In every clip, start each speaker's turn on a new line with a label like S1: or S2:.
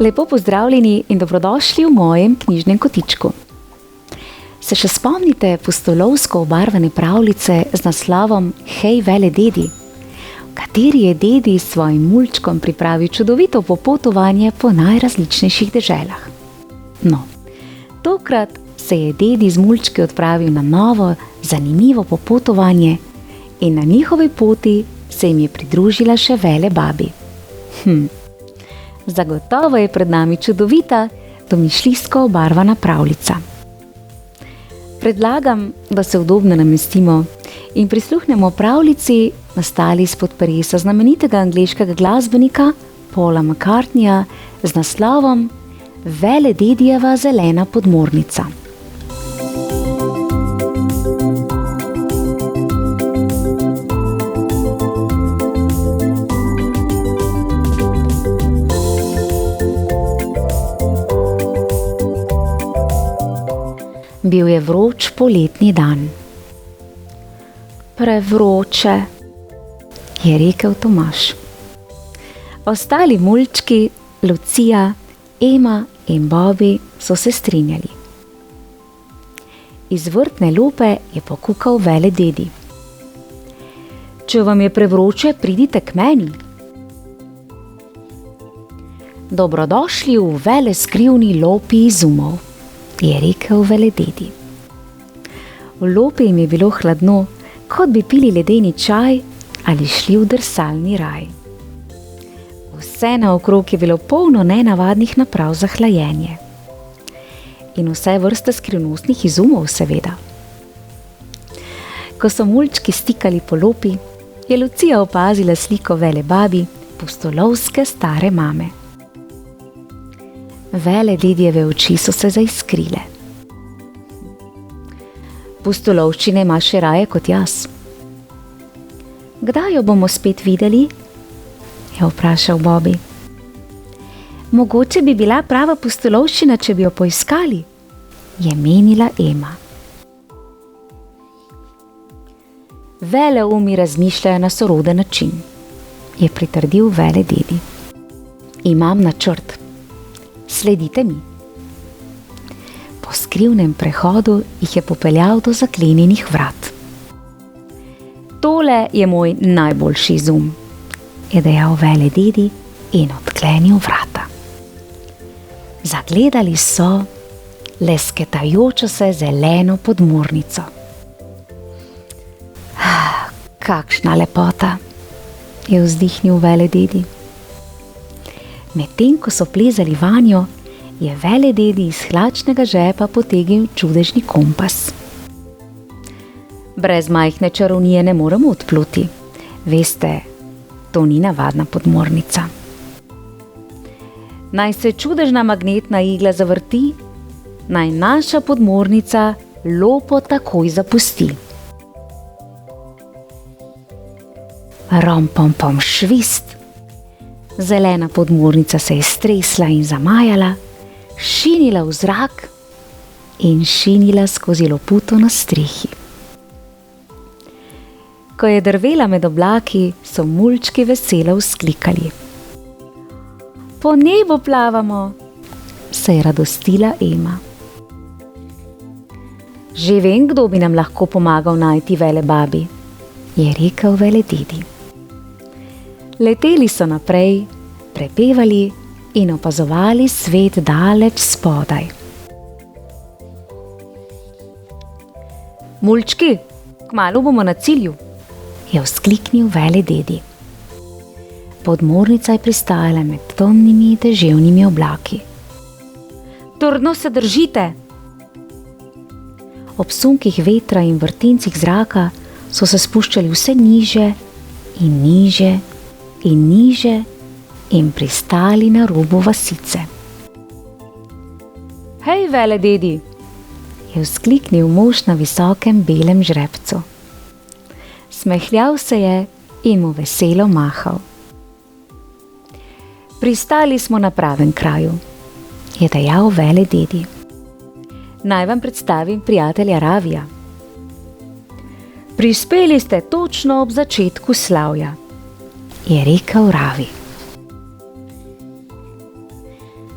S1: Lepo pozdravljeni in dobrodošli v mojem knjižnem kotičku. Se še spomnite pustolovsko obarvane pravljice z naslovom Hej, vele dedi, v kateri je dedi s svojim mulčkom pripravil čudovito popotovanje po najrazličnejših deželah? No, tokrat se je dedi z mulčki odpravil na novo, zanimivo popotovanje in na njihovi poti se jim je pridružila še vele babi. Zagotovo je pred nami čudovita, domišljijsko obarvana pravljica. Predlagam, da se udobno namestimo in prisluhnemo pravljici, nastali izpod peresa znamenitega angleškega glasbenika Paula McCartneyja z naslovom Vele dedijeva zelena podmornica. Bil je vroč poletni dan. Prevroče, je rekel Tomaž. Ostali mulčki, Lucija, Ema in Bobby so se strinjali. Iz vrtne lope je pokukal vele dedi. Če vam je prevroče, pridite k meni. Dobrodošli v vele skrivni lopi izumov, je rekel vele dedi. V lopi jim je bilo hladno, kot bi pili ledeni čaj ali šli v drsalni raj. Vse naokrog je bilo polno nenavadnih naprav za hlajenje. In vse vrste skrivnostnih izumov, seveda. Ko so mulčki stikali po lopi, je Lucija opazila sliko vele babi, pustolovske stare mame. Vele dedijeve oči so se zaiskrile. Pustolovščine ima še raje kot jaz. Kdaj jo bomo spet videli? Je vprašal Bobby. Mogoče bi bila prava pustolovščina, če bi jo poiskali, je menila Ema. Vele umi razmišljajo na soroden način, je pritrdil vele dedi. Imam načrt. Sledite mi. Po skrivnem prehodu jih je popeljal do zaklenjenih vrat. Tole je moj najboljši izum, je dejal vele dedi in odklenil vrata. Zagledali so lesketajočo se zeleno podmornico. Kakšna lepota, je vzdihnil vele dedi. Medtem ko so plezali vanjo, je vele dedi iz hlačnega žepa potegnil čudežni kompas. Brez majhne čarovnije ne moremo odpluti. Veste, to ni navadna podmornica. Naj se čudežna magnetna igla zavrti, naj naša podmornica lopo takoj zapusti. Rom pom pom švist. Zelena podmornica se je stresla in zamajala, šinila v zrak in šinila skozi loputo na strehi. Ko je drvela med oblaki, so mulčki veselo vzklikali. Po nebu plavamo, se je radostila Ema. Že vem, kdo bi nam lahko pomagal najti vele babi, je rekel vele dedi. Leteli so naprej, prepevali in opazovali svet daleč spodaj. Mulčki, kmalu bomo na cilju, je vzkliknil vele dedi. Podmornica je pristajala med temnimi deževnimi oblaki. Trdno se držite! Ob sunkih vetra in vrtincih zraka so se spuščali vse niže in niže in niže in pristali na robu vasice. Hej, vele dedi, je vzkliknil mož na visokem belem žrebcu. Smehljal se je in mu veselo mahal. Pristali smo na pravem kraju, je dejal velededi. Naj vam predstavim prijatelja Ravija. Prispeli ste točno ob začetku slavja, je rekel Ravi.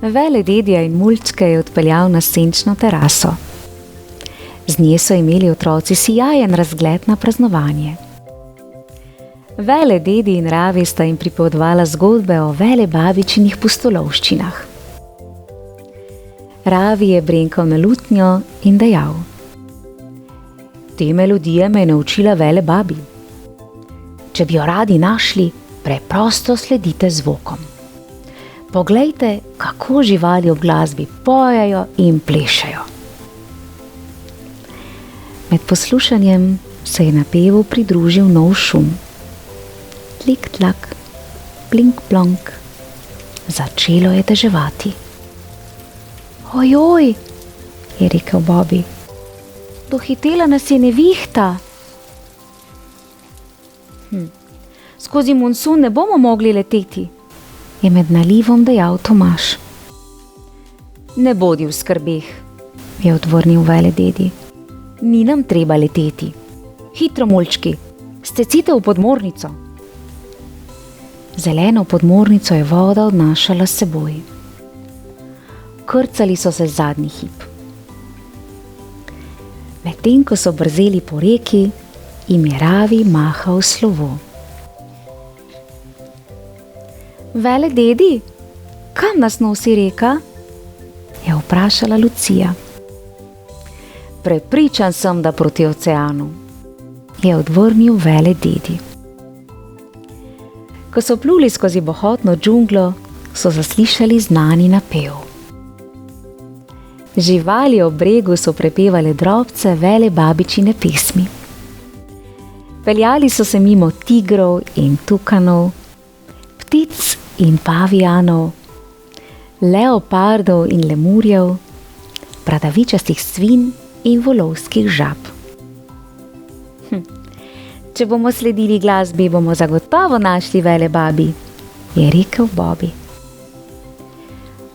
S1: Velededja in mulčke je odpeljal na senčno teraso. Z nje so imeli otroci sijajen razgled na praznovanje. Velededi in Ravi sta jim pripovedovala zgodbe o velebabičinih pustolovščinah. Ravi je brenkal na lutnjo in dejal: Te melodije me je naučila velebabi. Če bi jo radi našli, preprosto sledite zvokom. Poglejte, kako živali ob glasbi pojejo in plešejo. Med poslušanjem se je napevu pridružil nov šum. Tlik-tlak, blink-blonk. Začelo je deževati. Ojoj, je rekel Bobby. Dohitela nas je nevihta. Skozi monsun ne bomo mogli leteti, je med nalivom dejal Tomaž. Ne bodi v skrbeh, je odvrnil velededi. Ni nam treba leteti. Hitro, mulčki, stecite v podmornico. Zeleno podmornico je voda odnašala s seboj. Krcali so se zadnji hip. Medtem ko so brzeli po reki, jim je Ravi mahal slovo. Velededi, kam nas nosi reka? Je vprašala Lucija. Prepričan sem, da proti oceanu, je odvrnil velededi. Ko so pluli skozi bohotno džunglo, so zaslišali znani napev. Živali ob bregu so prepevale drobce velebabičine pesmi. Peljali so se mimo tigrov in tukanov, ptic in pavijanov, leopardov in lemurjev, bradavičastih svin in volovskih žab. Če bomo sledili glasbi, bomo zagotovo našli velebabi, je rekel Bobby.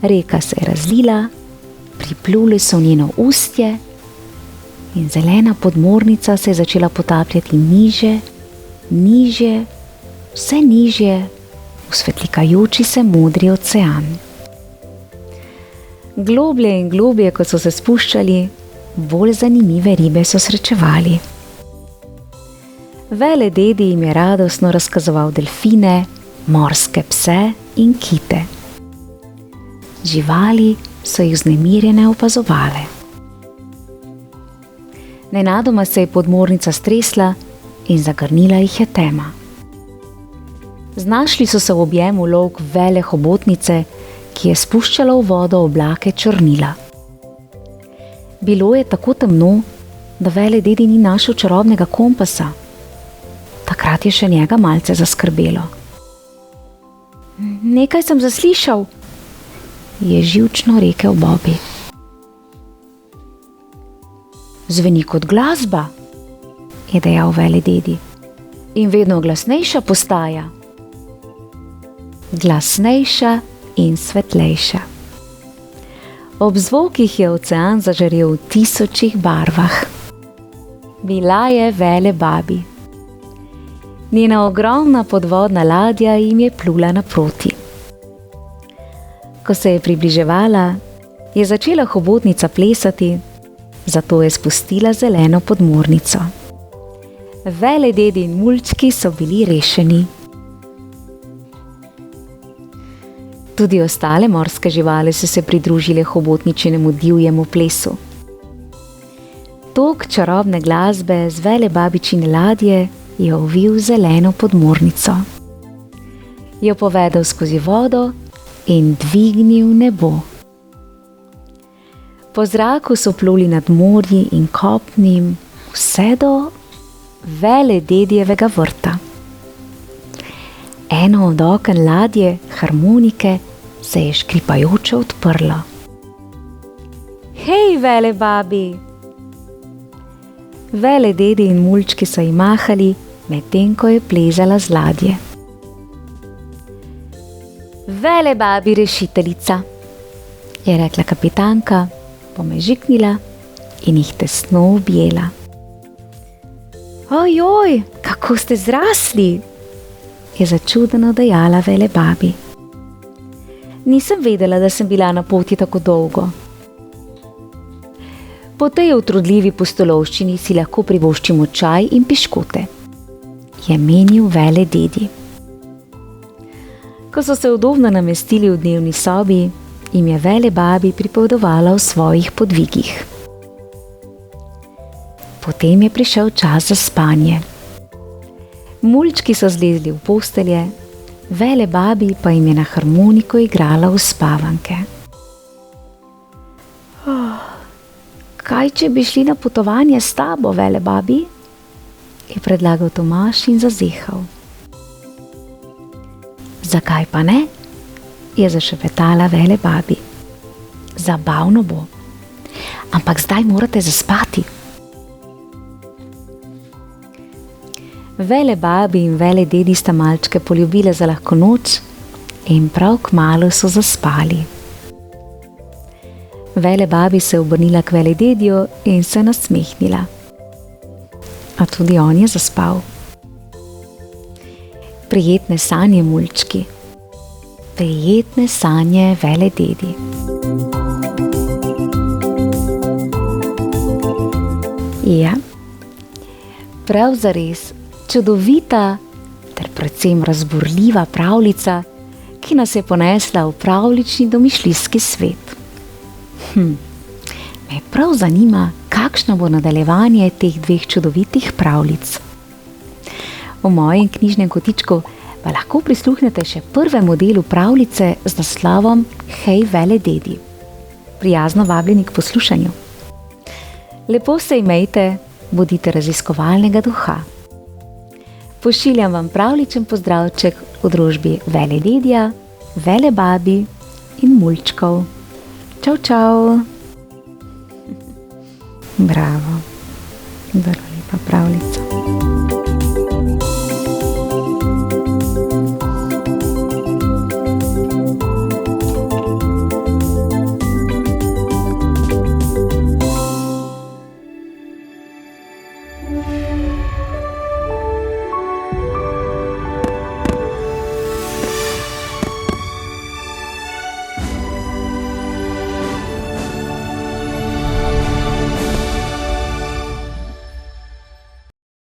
S1: Reka se je razlila, pripluli so v njeno ustje in zelena podmornica se je začela potapljati nižje, nižje, vse nižje v svetlikajoči se modri ocean. Globlje in globlje, kot so se spuščali, bolj zanimive ribe so srečevali. Velededi jim je radostno razkazoval delfine, morske pse in kite. Živali so jih vznemirjene opazovale. Nenadoma se je podmornica stresla in zagrnila jih je tema. Znašli so se v objemu lovk vele hobotnice, ki je spuščala v vodo oblake črnila. Bilo je tako temno, da velededi ni našel čarobnega kompasa. Takrat je še njega malce zaskrbelo. Nekaj sem zaslišal, je živčno rekel Bobby. Zveni kot glasba, je dejal velededi, in vedno glasnejša postaja. Glasnejša in svetlejša. Ob zvokih je ocean zažarel v tisočih barvah. Bila je velebabi. Njena ogromna podvodna ladja jim je plula naproti. Ko se je približevala, je začela hobotnica plesati, zato je spustila zeleno podmornico. Velededi in mulčki so bili rešeni. Tudi ostale morske živali so se pridružile hobotničinemu divjemu plesu. Tok čarobne glasbe z velebabičine ladje je ovil zeleno podmornico. Jo povedal skozi vodo in dvignil nebo. Po zraku so pluli nad morji in kopnim vse do velededjevega vrta. Eno od oken ladje, harmonike, se je škripajoče odprlo. Hej, velebabi! Velededi in mulčki so jim mahali, medtem ko je plezala z ladje. Vele babi rešiteljica, je rekla kapitanka, pomežiknila in jih tesno objela. Ojoj, kako ste zrasli, je začudeno dejala vele babi. Nisem vedela, da sem bila na poti tako dolgo. Po tej utrudljivi pustolovščini si lahko privoščimo čaj in piškote, je menil vele dedi. Ko so se udobno namestili v dnevni sobi, jim je vele babi pripovedovala o svojih podvigih. Potem je prišel čas za spanje. Mulčki so zlezli v postelje, vele babi pa jim je na harmoniko igrala uspavanke. Kaj, če bi šli na potovanje s tabo, vele babi? Je predlagal Tomaž in zazehal. Zakaj pa ne? Je zašepetala vele babi. Zabavno bo. Ampak zdaj morate zaspati. Vele babi in vele dedi sta malčke poljubile za lahko noč in prav kmalu so zaspali. Vele babi se je obrnila k vele dediju in se nasmehnila. A tudi on je zaspal. Prijetne sanje, mulčki. Prijetne sanje, vele dedi. Ja, prav zares čudovita ter predvsem razburljiva pravljica, ki nas je ponesla v pravljični domišljijski svet. Me prav zanima, kakšno bo nadaljevanje teh dveh čudovitih pravljic. V mojem knjižnem kotičku pa lahko prisluhnete še prvemu delu pravljice z naslovom Hej, vele dedi. Prijazno vabljeni k poslušanju. Lepo se imejte, bodite raziskovalnega duha. Pošiljam vam pravličen pozdravček v družbi vele dedija, vele babi in mulčkov. Čau, čau. Bravo, zelo lepa pravljica.